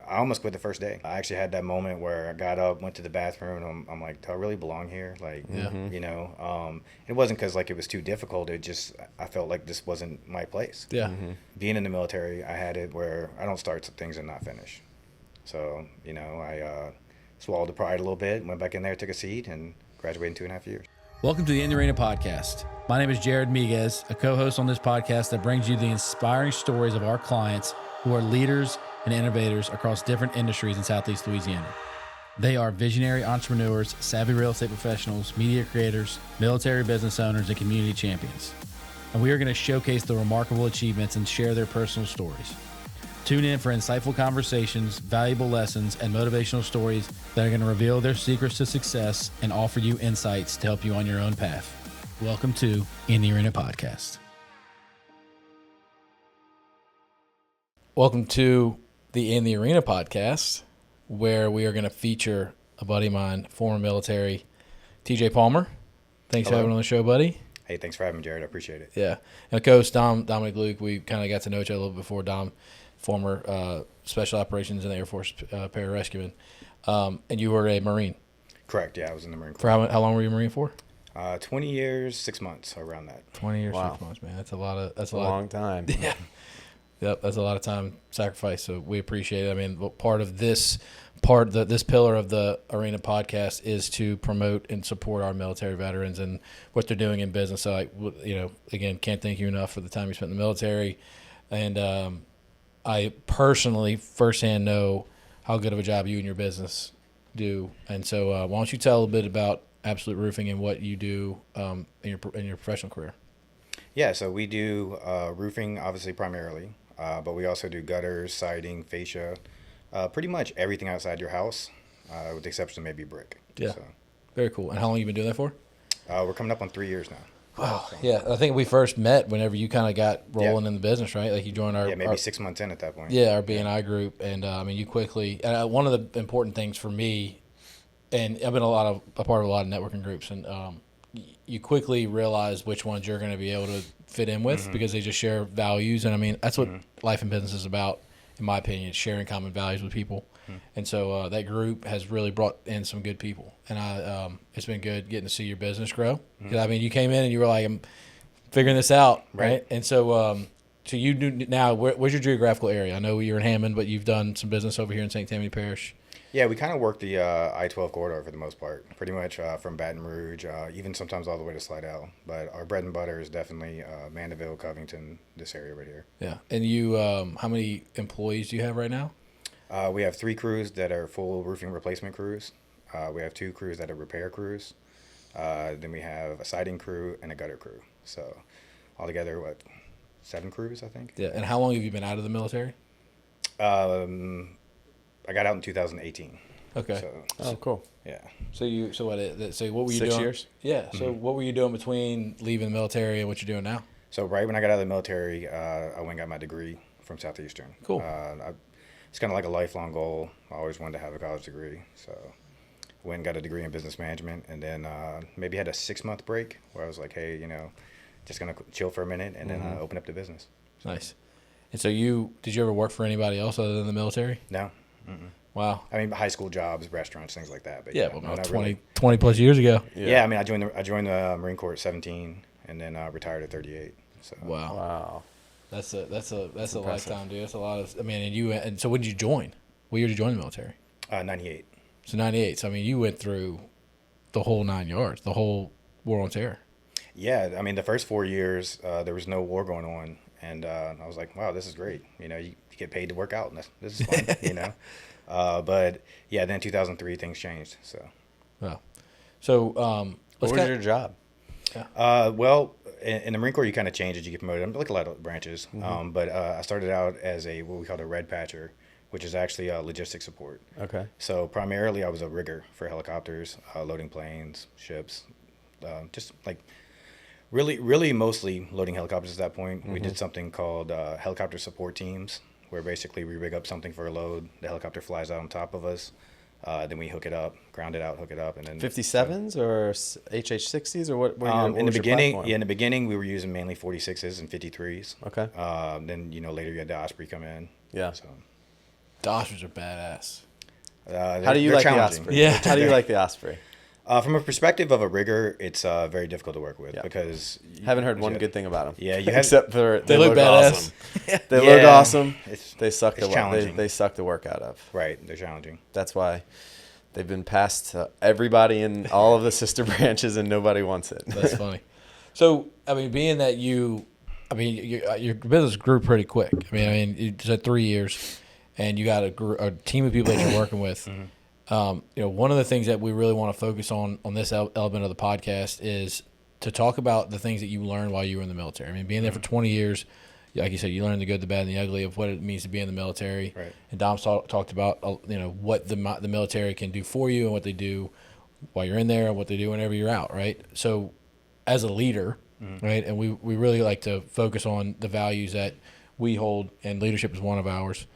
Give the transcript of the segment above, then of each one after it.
I almost quit the first day. I actually had that moment where I got up, went to the bathroom, and I'm like, do I really belong here? Like, it wasn't because like it was too difficult. It just, I felt like this wasn't my place. Yeah. Being in the military, I had it where I don't start some things and not finish. So, I swallowed the pride a little bit, went back in there, took a seat, and graduated in 2.5 years. Welcome to the In the Arena podcast. My name is Jared Miguez, a co-host on this podcast that brings you the inspiring stories of our clients who are leaders and innovators across different industries in Southeast Louisiana. They are visionary entrepreneurs, savvy real estate professionals, media creators, military business owners, and community champions. And we are going to showcase the remarkable achievements and share their personal stories. Tune in for insightful conversations, valuable lessons, and motivational stories that are going to reveal their secrets to success and offer you insights to help you on your own path. Welcome to In the Arena podcast. Welcome to the In the Arena podcast, where we are going to feature a buddy of mine, former military, TJ Palmer. Thanks for having me on the show, buddy. Hey, thanks for having me, Jared. I appreciate it. Yeah. And coach Dominic Luke, we kind of got to know each other a little bit before. Dom, former special operations in the Air Force pararescueman. And you were a Marine. Correct. Yeah, I was in the Marine Corps. For how long were you a Marine for? 20 years, 6 months, around that. 20 years, 6 months, man. That's a long time. Yeah. Yep, that's a lot of time sacrifice. So we appreciate it. I mean, this pillar of the Arena podcast is to promote and support our military veterans and what they're doing in business. So, again, can't thank you enough for the time you spent in the military. And I personally firsthand know how good of a job you and your business do. And so why don't you tell a little bit about Absolute Roofing and what you do in your professional career? Yeah, so we do roofing, obviously, primarily. But we also do gutters, siding, fascia, pretty much everything outside your house, with the exception of maybe brick. Yeah. So, very cool. And how long have you been doing that for? we're coming up on 3 years now. Wow. So. Yeah, I think we first met whenever you kind of got rolling in the business, right? Like you joined our... Yeah, maybe 6 months in at that point. Yeah, our B&I group. And, you quickly... And one of the important things for me, and I've been a part of a lot of networking groups, and you quickly realize which ones you're going to be able to fit in with because they just share values. And, that's what life and business is about, in my opinion, sharing common values with people. And so that group has really brought in some good people. And it's been good getting to see your business grow. You came in and you were like, I'm figuring this out, right? And so you do now, where's your geographical area? I know you're in Hammond, but you've done some business over here in St. Tammany Parish. Yeah, we kind of work the I-12 corridor for the most part, pretty much from Baton Rouge, even sometimes all the way to Slidell. But our bread and butter is definitely Mandeville, Covington, this area right here. Yeah. And you, how many employees do you have right now? We have 3 crews that are full roofing replacement crews. We have 2 crews that are repair crews. Then we have a siding crew and a gutter crew. So altogether, 7 crews, I think? Yeah. And how long have you been out of the military? I got out in 2018. Okay. So, cool. Yeah. So what were you 6 doing? years? Yeah. So what were you doing between leaving the military and what you're doing now? So right when I got out of the military, I went and got my degree from Southeastern. Cool. It's kind of like a lifelong goal. I always wanted to have a college degree. So went and got a degree in business management, and then maybe had a 6-month break where I was like, hey, just going to chill for a minute and then open up the business. Nice. And so did you ever work for anybody else other than the military? No. Wow. High school jobs, restaurants, things like that. But about 20 really. plus years ago. Yeah, I joined the Marine Corps at 17 and then retired at 38. So Wow. That's a lifetime, dude. That's a lot of. And so when did you join? What year did you join the military? 98. So 98. So you went through the whole 9 yards, the whole war on terror. Yeah, the first 4 years there was no war going on, and I was like, wow, this is great. You get paid to work out, and this is fun. But yeah, then 2003 things changed. So. Wow. So what was your job? Well, in the Marine Corps, you kind of change as you get promoted. Like a lot of branches. But I started out as what we called a red patcher, which is actually logistics support. Okay. So primarily I was a rigger for helicopters, loading planes, ships, just like really mostly loading helicopters at that point. We did something called helicopter support teams, where basically we rig up something for a load. The helicopter flies out on top of us. Then we hook it up, ground it out, hook it up, and then 57s or HH60s or what? In the beginning, we were using mainly 46s and 53s. Okay. Then later you had the Osprey come in. Yeah. So. The Ospreys are badass. How do you like the challenging. Osprey? Yeah. How do you like the Osprey? From a perspective of a rigger, it's very difficult to work with because Haven't heard one good thing about them. Yeah, you have, except for They look badass. awesome. They look awesome. They suck challenging. they suck the work out of. Right, they're challenging. That's why they've been passed to everybody in all of the sister branches, and nobody wants it. That's funny. So, I mean, being that your business grew pretty quick. I mean, you said 3 years, and you got a team of people that you're working with. One of the things that we really want to focus on this element of the podcast is to talk about the things that you learned while you were in the military. I mean, being there for 20 years, like you said, you learned the good, the bad, and the ugly of what it means to be in the military. Right. And Dom talked about what the military can do for you and what they do while you're in there and what they do whenever you're out, right? So as a leader, right, and we really like to focus on the values that we hold, and leadership is one of ours.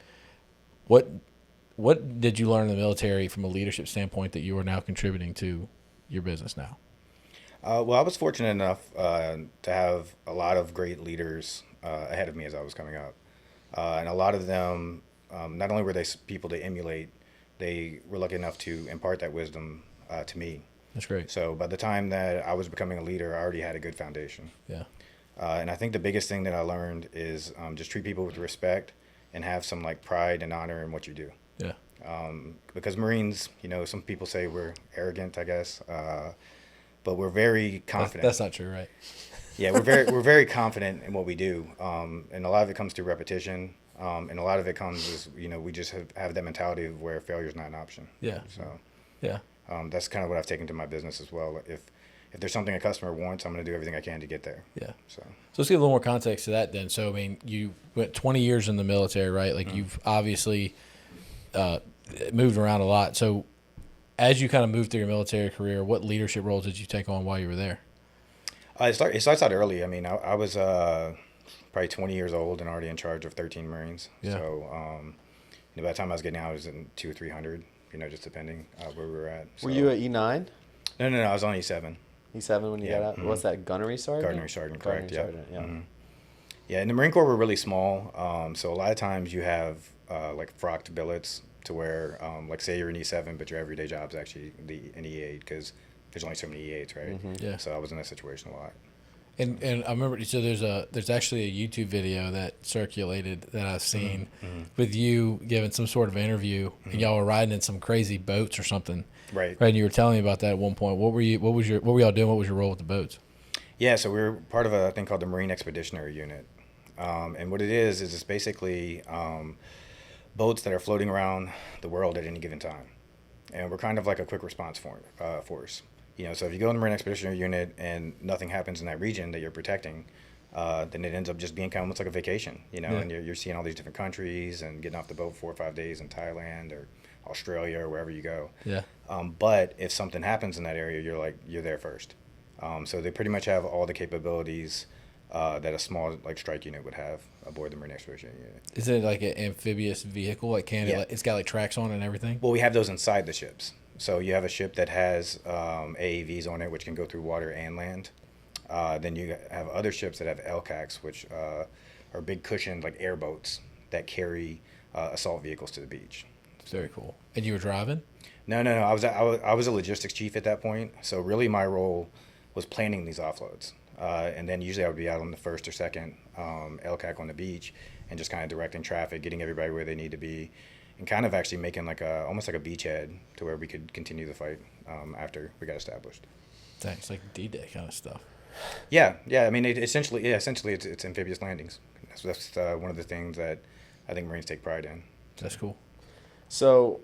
What did you learn in the military from a leadership standpoint that you are now contributing to your business now? Well, I was fortunate enough to have a lot of great leaders ahead of me as I was coming up. And a lot of them, not only were they people to emulate, they were lucky enough to impart that wisdom to me. That's great. So by the time that I was becoming a leader, I already had a good foundation. Yeah. And I think the biggest thing that I learned is just treat people with respect and have some pride and honor in what you do. Yeah. Because Marines, some people say we're arrogant, I guess, but we're very confident. That's not true, right? Yeah, we're very confident in what we do, and a lot of it comes through repetition, and a lot of it comes as we just have that mentality of where failure is not an option. Yeah. So yeah, that's kind of what I've taken to my business as well. If there's something a customer wants, I'm going to do everything I can to get there. Yeah. So let's give a little more context to that then. So I mean, you went 20 years in the military, right? Like you've obviously moved around a lot. So as you kind of moved through your military career, what leadership roles did you take on while you were there? It starts out early. I mean, I was probably 20 years old and already in charge of 13 Marines. Yeah. So by the time I was getting out, I was in 200 or 300. Just depending where we were at. So, Were you at E9? No. I was on E7. E7 when you got out? What's that, gunnery sergeant? Gunnery sergeant, correct. Yeah. Sergeant, yeah. Mm-hmm. Yeah, and the Marine Corps were really small. So a lot of times you have frocked billets to where, say you're in E7, but your everyday job's actually an E8 because there's only so many E8s, right? Mm-hmm. Yeah. So I was in that situation a lot. And I remember, so there's actually a YouTube video that circulated that I've seen with you giving some sort of interview, and y'all were riding in some crazy boats or something. Right. Right. And you were telling me about that at one point. What were y'all doing? What was your role with the boats? Yeah, so we were part of a thing called the Marine Expeditionary Unit. And what it is it's basically boats that are floating around the world at any given time. And we're kind of like a quick response force. So if you go in the Marine Expeditionary Unit and nothing happens in that region that you're protecting, then it ends up just being kind of almost like a vacation, and you're seeing all these different countries and getting off the boat 4 or 5 days in Thailand or Australia or wherever you go. Yeah. But if something happens in that area, you're there first. So they pretty much have all the capabilities that a small strike unit would have aboard the Marine Expeditionary Unit. Is it like an amphibious vehicle? It's got tracks on it and everything? Well, we have those inside the ships. So you have a ship that has AAVs on it, which can go through water and land. Then you have other ships that have LCACs, which are big cushioned airboats that carry assault vehicles to the beach. Very cool. And you were driving? No. I was a logistics chief at that point. So really my role was planning these offloads. And then usually I would be out on the first or second LCAC on the beach and just kind of directing traffic, getting everybody where they need to be, and kind of actually making almost like a beachhead to where we could continue the fight after we got established. Thanks, like D-Day kind of stuff. Yeah. I mean, essentially it's amphibious landings. That's one of the things that I think Marines take pride in. That's cool. So,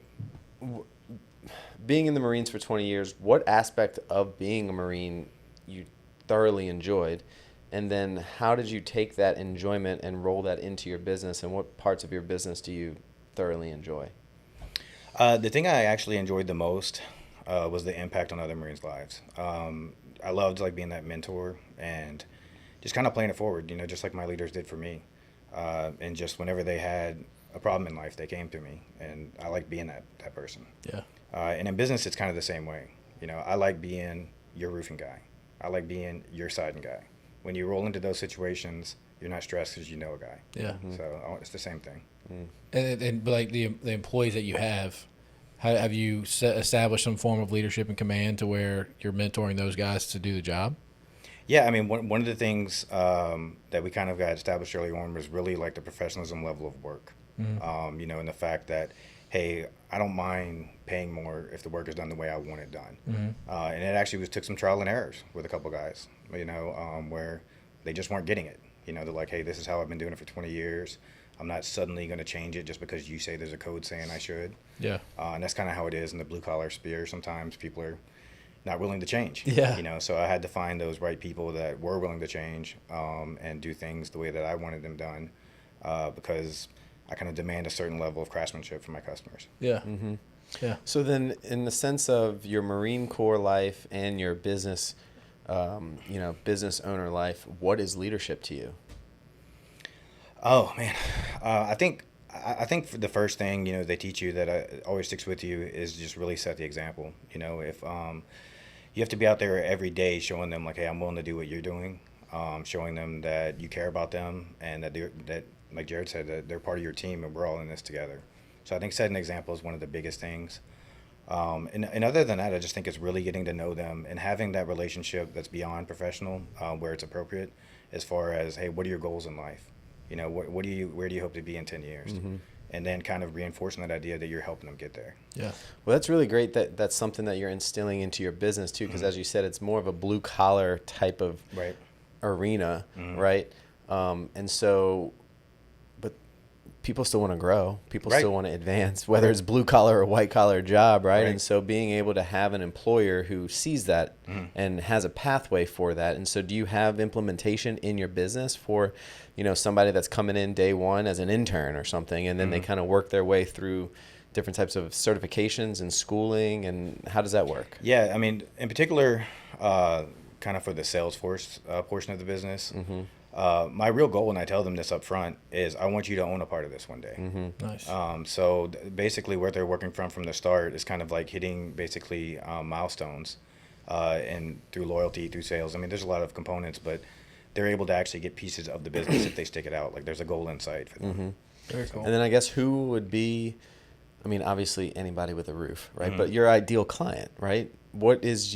being in the Marines for 20 years, what aspect of being a Marine you thoroughly enjoyed? And then how did you take that enjoyment and roll that into your business? And what parts of your business do you thoroughly enjoy? The thing I actually enjoyed the most was the impact on other Marines' lives. I loved being that mentor and just kind of playing it forward, just like my leaders did for me. And just whenever they had a problem in life, they came to me, and I like being that person. Yeah. And in business, it's kind of the same way. I like being your roofing guy. I like being your siding guy. When you roll into those situations, you're not stressed because you know a guy. Yeah. So it's the same thing. And but like the employees that you have, have you established some form of leadership and command to where you're mentoring those guys to do the job? Yeah, I mean, one of the things that we kind of got established early on was really like the professionalism level of work. You know, and the fact that, hey, I don't mind paying more if the work is done the way I want it done. And it actually took some trial and errors with a couple guys, you know, where they just weren't getting it. You know, they're like, hey, this is how I've been doing it for 20 years. I'm not suddenly going to change it just because you say there's a code saying I should. Yeah. And that's kind of how it is in the blue collar sphere. Sometimes people are not willing to change. Yeah. You know, so I had to find those right people that were willing to change and do things the way that I wanted them done because I kind of demand a certain level of craftsmanship from my customers. Yeah. Yeah. So then, in the sense of your Marine Corps life and your business, you know, business owner life, what is leadership to you? Oh man, I think for the first thing, you know, they teach you that always sticks with you is just really set the example. You know, if you have to be out there every day showing them like, hey, I'm willing to do what you're doing, showing them that you care about them and that like Jared said, that they're part of your team and we're all in this together. So I think setting an example is one of the biggest things. And other than that, I just think it's really getting to know them and having that relationship that's beyond professional, where it's appropriate, as far as, hey, what are your goals in life? You know, where do you hope to be in 10 years? And then kind of reinforcing that idea that you're helping them get there. Yeah. Well, that's really great that that's something that you're instilling into your business too, because as you said, it's more of a blue collar type of arena, right? And so, but people still want to grow. People still want to advance, whether it's blue collar or white collar job, right? And so being able to have an employer who sees that and has a pathway for that. And so do you have implementation in your business for, you know, somebody that's coming in day one as an intern or something, and then they kind of work their way through different types of certifications and schooling, and how does that work? Yeah, I mean, in particular, kind of for the Salesforce portion of the business, my real goal, and I tell them this up front, is I want you to own a part of this one day. Nice. So basically what they're working from the start is kind of like hitting basically milestones and through loyalty, through sales. I mean, there's a lot of components, but they're able to actually get pieces of the business if they stick it out. Like there's a goal in sight for them. Very cool. And then I guess who would be, I mean, obviously anybody with a roof, right? But your ideal client, right? What is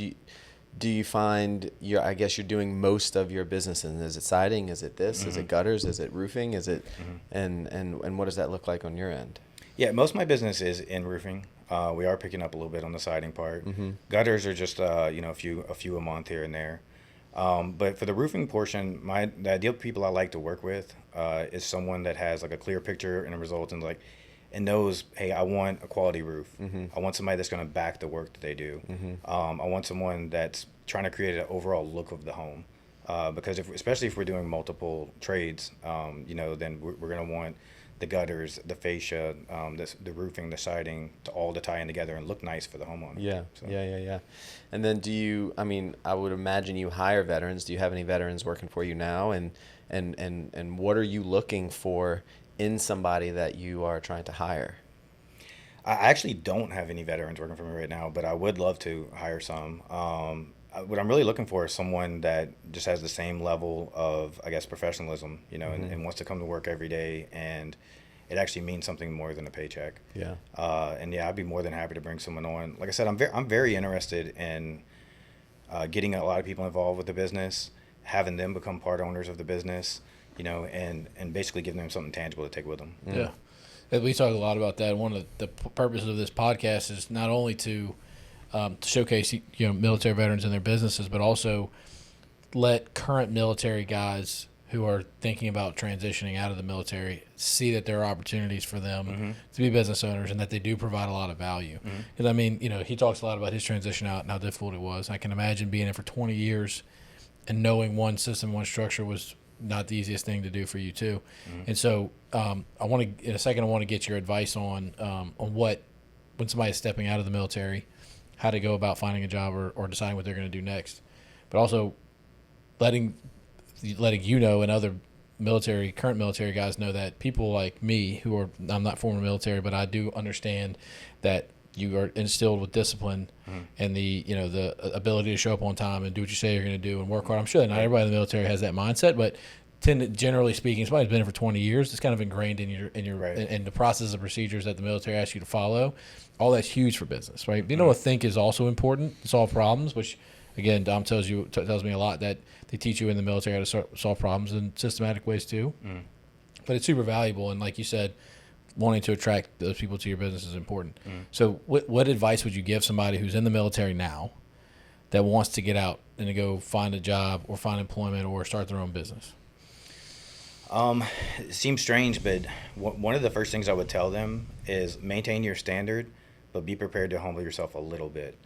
do you find I guess you're doing most of your business in? Is it siding? Is it this? Is it gutters? Is it roofing? Is it, and what does that look like on your end? Yeah, most of my business is in roofing. We are picking up a little bit on the siding part. Gutters are just, you know, a few a month here and there. But for the roofing portion, the ideal people I like to work with is someone that has like a clear picture and a result and knows, hey, I want a quality roof. I want somebody that's going to back the work that they do. I want someone that's trying to create an overall look of the home. Because especially if we're doing multiple trades, you know, then we're going to want the gutters, the fascia, the roofing, the siding to all to tie in together and look nice for the homeowner. Yeah, so. yeah. And then I mean, I would imagine you hire veterans. Do you have any veterans working for you now? And what are you looking for in somebody that you are trying to hire? I actually don't have any veterans working for me right now, but I would love to hire some. What I'm really looking for is someone that just has the same level of, I guess, professionalism, you know, and wants to come to work every day, and it actually means something more than a paycheck. Yeah. And yeah, I'd be more than happy to bring someone on. Like I said, I'm very interested in getting a lot of people involved with the business, having them become part owners of the business, you know, and basically giving them something tangible to take with them. Yeah. We talk a lot about that. One of the purposes of this podcast is not only to showcase, you know, military veterans and their businesses, but also let current military guys who are thinking about transitioning out of the military see that there are opportunities for them to be business owners and that they do provide a lot of value. Because I mean, you know, he talks a lot about his transition out and how difficult it was. I can imagine being in for 20 years and knowing one system, one structure was not the easiest thing to do for you too. And so I want to, in a second, I want to get your advice on what, when somebody's stepping out of the military, how to go about finding a job or deciding what they're going to do next, but also letting you know and other current military guys know that people like me I'm not former military, but I do understand that you are instilled with discipline and the ability to show up on time and do what you say you're going to do and work hard. I'm sure that not everybody in the military has that mindset, but generally speaking, somebody's been in for 20 years. It's kind of ingrained in your Right. in the process and procedures that the military asks you to follow. All that's huge for business, right? Being able to think is also important to solve problems, which again, Dom tells me a lot that they teach you in the military how to solve problems in systematic ways too. But it's super valuable, and like you said, wanting to attract those people to your business is important. So what advice would you give somebody who's in the military now that wants to get out and to go find a job or find employment or start their own business? It seems strange, but one of the first things I would tell them is maintain your standard, but be prepared to humble yourself a little bit.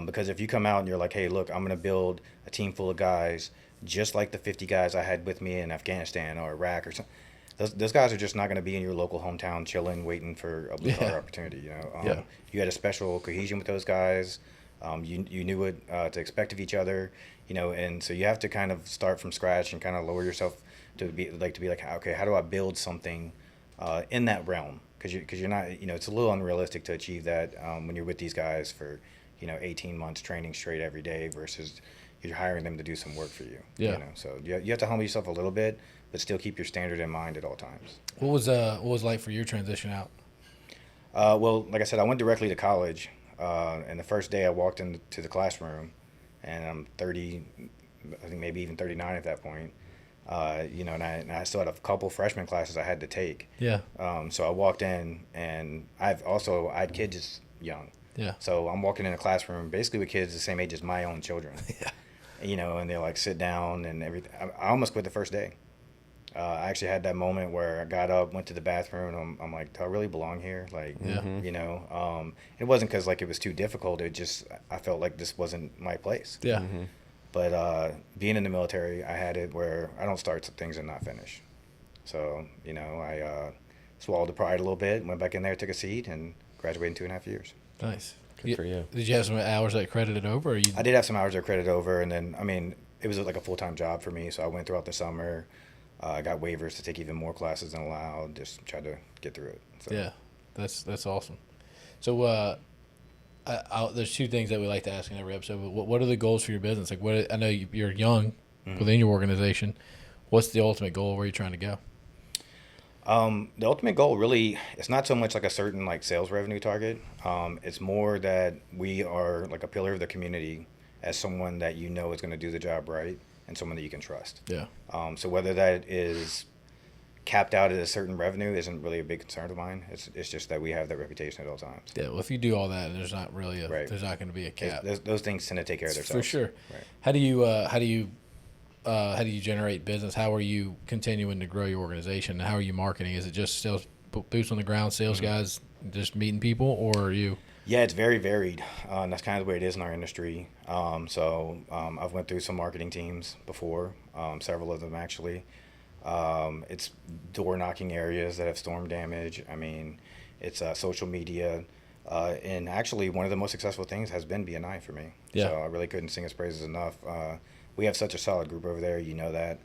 Because if you come out and you're like, hey, look, I'm going to build a team full of guys just like the 50 guys I had with me in Afghanistan or Iraq or something, those guys are just not going to be in your local hometown chilling, waiting for a blue collar opportunity. You had a special cohesion with those guys. You knew what to expect of each other, and so you have to kind of start from scratch and kind of lower yourself to be like, okay, how do I build something in that realm? Because you're not, it's a little unrealistic to achieve that when you're with these guys for 18 months training straight every day versus you're hiring them to do some work for you. So you have to humble yourself a little bit, but still keep your standard in mind at all times. What was it like for your transition out? Well, like I said, I went directly to college, and the first day I walked into the classroom, and I'm 30, I think maybe even 39 at that point. And I still had a couple freshman classes I had to take. Yeah. So I walked in, and I had kids young. Yeah. So I'm walking in a classroom basically with kids the same age as my own children. Yeah. And they're like sit down and everything. I almost quit the first day. I actually had that moment where I got up, went to the bathroom, and I'm like, do I really belong here? Like, it wasn't because like it was too difficult. It just, I felt like this wasn't my place. Yeah. But being in the military, I had it where I don't start some things and not finish. So, I swallowed the pride a little bit, went back in there, took a seat, and graduated in 2.5 years. Nice. Good for you. Did you have some hours that credited over? Or I did have some hours that credited over, and then, it was like a full-time job for me, so I went throughout the summer. I got waivers to take even more classes than allowed, just tried to get through it. So. Yeah, that's awesome. So there's two things that we like to ask in every episode. What are the goals for your business? Like, I know you're young within your organization. What's the ultimate goal? Where are you trying to go? The ultimate goal really, it's not so much like a certain like sales revenue target. It's more that we are like a pillar of the community as someone that is going to do the job right and someone that you can trust. Yeah. So whether that is capped out at a certain revenue isn't really a big concern of mine. It's just that we have that reputation at all times. Yeah. Well, if you do all that, there's not really there's not going to be a cap. Those things tend to take care of themselves. For sure. Right. How do you generate business? How are you continuing to grow your organization? How are you marketing? Is it just sales, boots on the ground, sales guys just meeting people, or are you? Yeah, it's very varied. And that's kind of the way it is in our industry. I've went through some marketing teams before, several of them actually. It's door knocking areas that have storm damage. It's social media. And actually one of the most successful things has been BNI for me. Yeah. So I really couldn't sing its praises enough. We have such a solid group over there, that.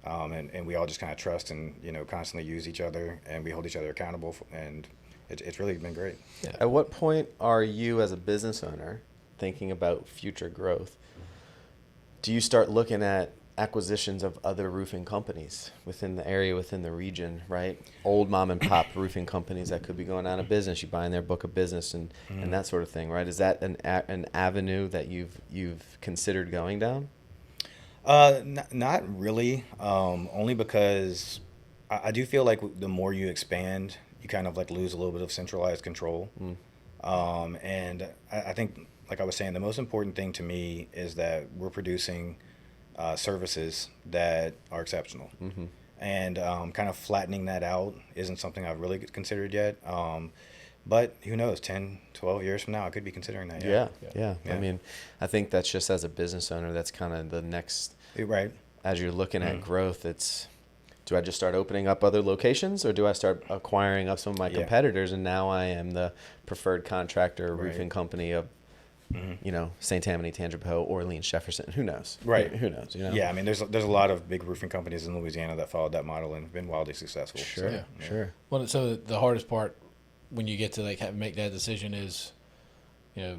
And we all just kind of trust and, constantly use each other, and we hold each other accountable, and it's really been great. Yeah. At what point are you as a business owner thinking about future growth? Do you start looking at acquisitions of other roofing companies within the area, within the region, right? Old mom and pop roofing companies that could be going out of business. You buy in their book of business and that sort of thing, right? Is that an avenue that you've considered going down? Not really. Only because I do feel like the more you expand, you kind of like lose a little bit of centralized control. And I think, like I was saying, the most important thing to me is that we're producing services that are exceptional. And kind of flattening that out isn't something I've really considered yet. But who knows, 10, 12 years from now, I could be considering that. Yeah. I think that's just as a business owner, that's kind of the next, right. As you're looking at growth, it's, do I just start opening up other locations, or do I start acquiring up some of my competitors, and now I am the preferred contractor roofing company of, St. Tammany, Tangipahoa, Orleans, Jefferson, who knows? Right. Who knows? Yeah, there's a lot of big roofing companies in Louisiana that followed that model and have been wildly successful. Sure. Well, so the hardest part when you get to make that decision is, how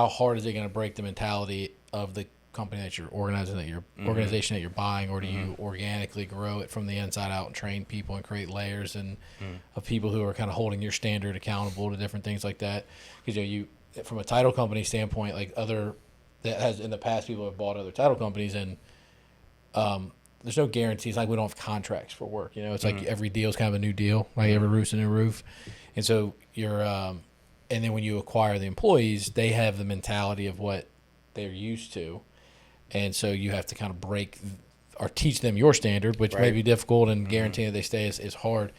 hard is it going to break the mentality of the company that you're organizing, that your organization that you're buying, or do you organically grow it from the inside out and train people and create layers of people who are kind of holding your standard accountable to different things like that? Because you from a title company standpoint, like that has in the past, people have bought other title companies, and there's no guarantees. Like we don't have contracts for work. It's like every deal is kind of a new deal. Like every roof's a new roof, and so you're. And then when you acquire the employees, they have the mentality of what they're used to, and so you have to kind of break or teach them your standard, which may be difficult, and guaranteeing that they stay is hard.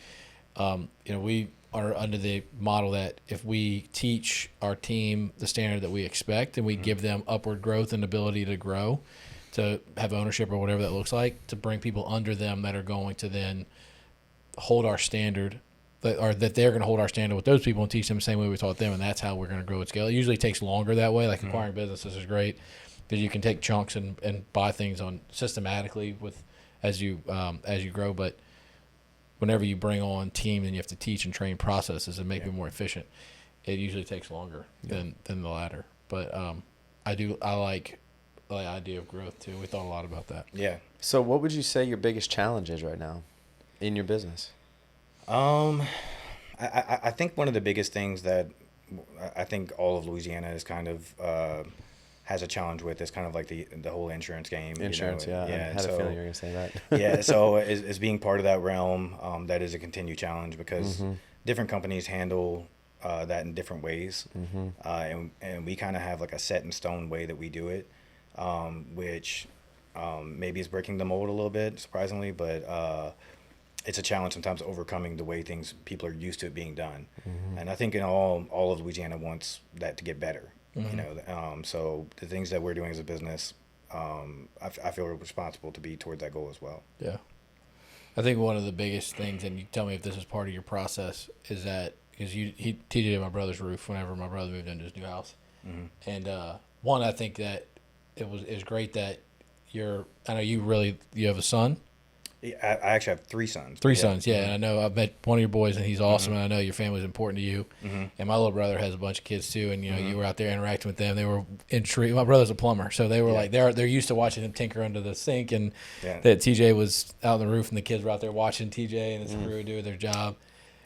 We are under the model that if we teach our team the standard that we expect, and we give them upward growth and ability to grow, to have ownership or whatever that looks like, to bring people under them that are going to then hold our standard, that they're going to hold our standard with those people and teach them the same way we taught them, and that's how we're going to grow and scale. It usually takes longer that way. Like acquiring businesses is great because you can take chunks and buy things on systematically as you grow, but whenever you bring on team and you have to teach and train processes and make them more efficient, it usually takes longer than the latter. But I like the idea of growth too. We thought a lot about that. Yeah. So what would you say your biggest challenge is right now in your business? I think one of the biggest things that I think all of Louisiana is kind of has a challenge with is kind of like the whole insurance game. Insurance, I had a feeling you were going to say that. Yeah, so is being part of that realm, that is a continued challenge because different companies handle that in different ways, and we kind of have like a set in stone way that we do it, which maybe is breaking the mold a little bit, surprisingly, but it's a challenge sometimes overcoming the way people are used to it being done. And I think in all of Louisiana wants that to get better. So the things that we're doing as a business, I feel we're responsible to be towards that goal as well. Yeah. I think one of the biggest things, and you tell me if this is part of your process, is that because he did my brother's roof whenever my brother moved into his new house. And one, I think that it's great that I know you have a son. Yeah, I actually have three sons. Three sons, yeah. And I know I've met one of your boys, and he's awesome. And I know your family's important to you. And my little brother has a bunch of kids too. And you were out there interacting with them. They were intrigued. My brother's a plumber, so they were like they're used to watching him tinker under the sink. And that TJ was out on the roof, and the kids were out there watching TJ and his crew do their job.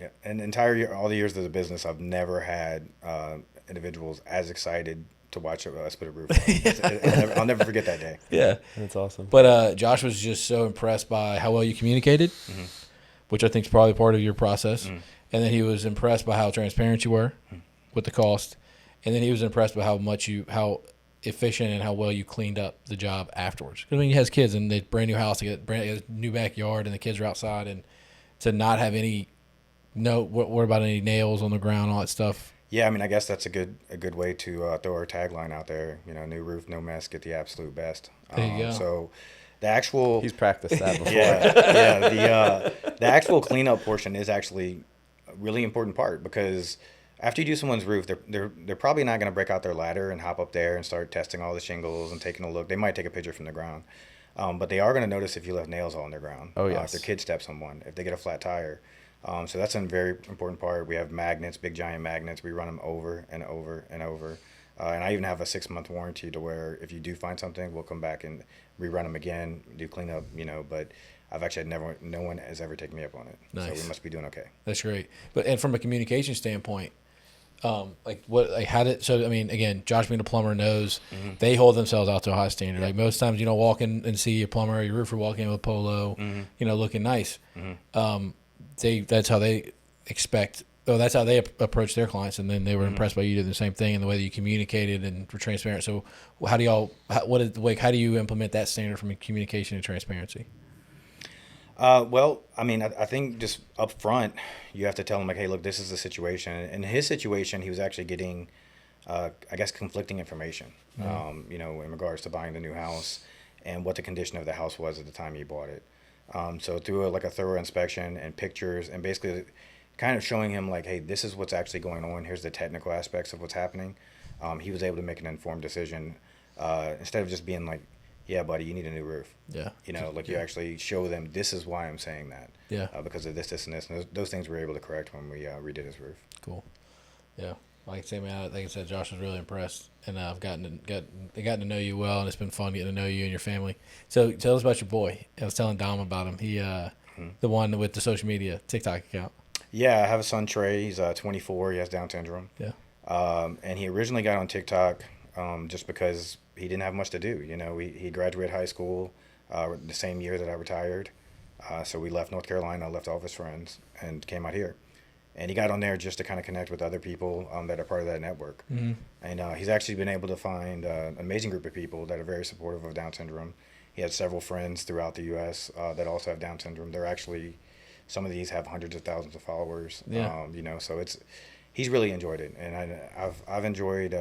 Yeah, and all the years of the business, I've never had individuals as excited to watch us put a roof on. I'll never forget that day. Yeah. That's awesome. But Josh was just so impressed by how well you communicated, which I think is probably part of your process. And then he was impressed by how transparent you were with the cost. And then he was impressed by how efficient and how well you cleaned up the job afterwards. I mean, he has kids, and they brand new house, they got a new backyard, and the kids are outside, and to not have what about any nails on the ground, all that stuff. Yeah, I mean, I guess that's a good way to throw our tagline out there. New roof, no mess, get the absolute best. There you go. So the actual he's practiced that before. The actual cleanup portion is actually a really important part because after you do someone's roof, they're probably not going to break out their ladder and hop up there and start testing all the shingles and taking a look. They might take a picture from the ground, but they are going to notice if you left nails all on their ground. Oh yes. If their kid steps on one, if they get a flat tire. So that's a very important part. We have magnets, big giant magnets. We run them over and over and over. And I even have a 6-month warranty to where if you do find something, we'll come back and rerun them again, do cleanup, but I've actually no one has ever taken me up on it. Nice. So we must be doing okay. That's great. And from a communication standpoint, Josh being a plumber knows they hold themselves out to a high standard. Like most times, walk in and see a plumber or your roofer walk in with a polo, looking nice. That's how they expect. That's how they approach their clients, and then they were impressed by you doing the same thing and the way that you communicated and were transparent. So, how do you implement that standard from communication and transparency? Well, I mean, I think just up front, you have to tell them like, hey, look, this is the situation. In his situation, he was actually getting, conflicting information. In regards to buying the new house and what the condition of the house was at the time he bought it. So through a thorough inspection and pictures and basically kind of showing him like, hey, this is what's actually going on. Here's the technical aspects of what's happening. He was able to make an informed decision instead of just being like, yeah, buddy, you need a new roof. Yeah. You actually show them this is why I'm saying that. Yeah. Because of this, and this. And those things we were able to correct when we redid his roof. Cool. Yeah. Like I say, man, like I said, Josh was really impressed, and I've gotten to know you well, and it's been fun getting to know you and your family. So tell us about your boy. I was telling Dom about him. He, the one with the social media TikTok account. Yeah, I have a son, Trey. He's 24. He has Down syndrome. Yeah. And he originally got on TikTok just because he didn't have much to do. You know, he graduated high school the same year that I retired. So we left North Carolina, left all of his friends, and came out here. And he got on there just to kind of connect with other people that are part of that network. Mm-hmm. And he's actually been able to find an amazing group of people that are very supportive of Down syndrome. He has several friends throughout the U.S. That also have Down syndrome. They're actually, some of these have hundreds of thousands of followers. Yeah. You know, so he's really enjoyed it, and I've enjoyed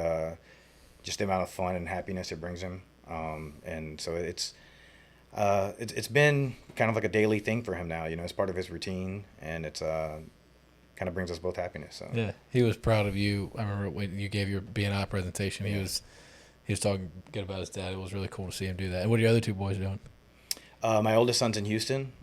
just the amount of fun and happiness it brings him. And so it's been kind of like a daily thing for him now. You know, it's part of his routine, and it's kind of brings us both happiness. So. Yeah, he was proud of you. I remember when you gave your BNI presentation. He was talking good about his dad. It was really cool to see him do that. And what are your other two boys doing? My oldest son's in Houston.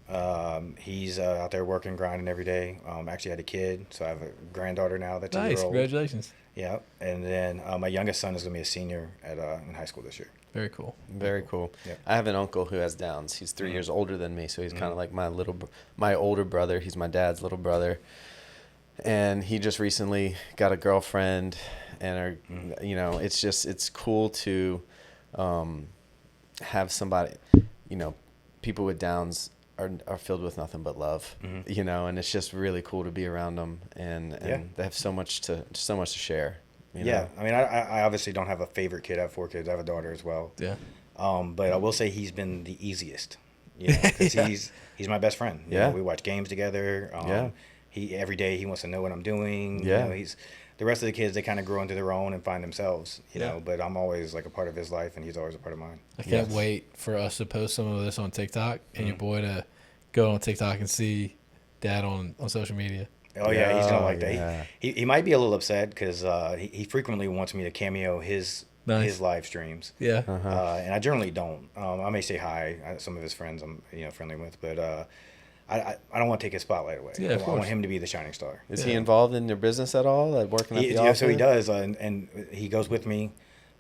He's out there working, grinding every day. Actually had a kid, so I have a granddaughter now that's a year Nice, old. congratulations. Yeah, and then my youngest son is going to be a senior in high school this year. Very cool. Very cool. Yeah. I have an uncle who has Downs. He's 3 years older than me, so he's kind of like my older brother. He's my dad's little brother. And he just recently got a girlfriend, and you know, it's cool to have somebody, you know, people with Downs are filled with nothing but love, you know, and it's just really cool to be around them, and they have so much to share. You know? I mean, I obviously don't have a favorite kid. I have 4 kids. I have a daughter as well. Yeah. But I will say he's been the easiest, you know, because he's my best friend. You know, we watch games together. He every day he wants to know what I'm doing. Yeah. You know, the rest of the kids, they kind of grow into their own and find themselves, you know, but I'm always like a part of his life, and he's always a part of mine. I can't wait for us to post some of this on TikTok and your boy to go on TikTok and see dad on social media. Oh, yeah, he's going to like yeah. that. He might be a little upset because he frequently wants me to cameo his live streams. Yeah. And I generally don't. I may say hi. Some of his friends I'm friendly with, but I don't want to take his spotlight away. Yeah, I want him to be the shining star. Is he involved in your business at all? Working at the office? So he does, and he goes with me.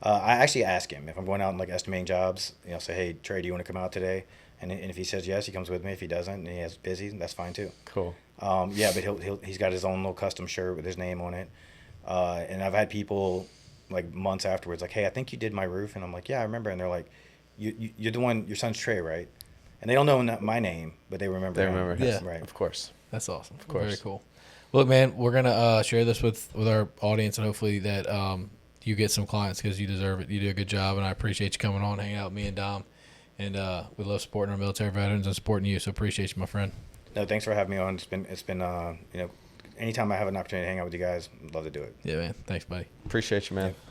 I actually ask him if I'm going out and like estimating jobs. You know, say, hey Trey, do you want to come out today? And if he says yes, he comes with me. If he doesn't, and he has busy, that's fine too. Cool. But he's got his own little custom shirt with his name on it. And I've had people like months afterwards like, hey, I think you did my roof, and I'm like, yeah, I remember. And they're like, you're the one. Your son's Trey, right? And they don't know my name, but they remember. They remember. Yeah, right. Of course. That's awesome. Of course. Very cool. Look, man, we're gonna share this with our audience, and hopefully that you get some clients because you deserve it. You do a good job, and I appreciate you coming on, hanging out with me and Dom. And we love supporting our military veterans and supporting you. So appreciate you, my friend. No, thanks for having me on. It's been you know, anytime I have an opportunity to hang out with you guys, I'd love to do it. Yeah, man. Thanks, buddy. Appreciate you, man. Yeah.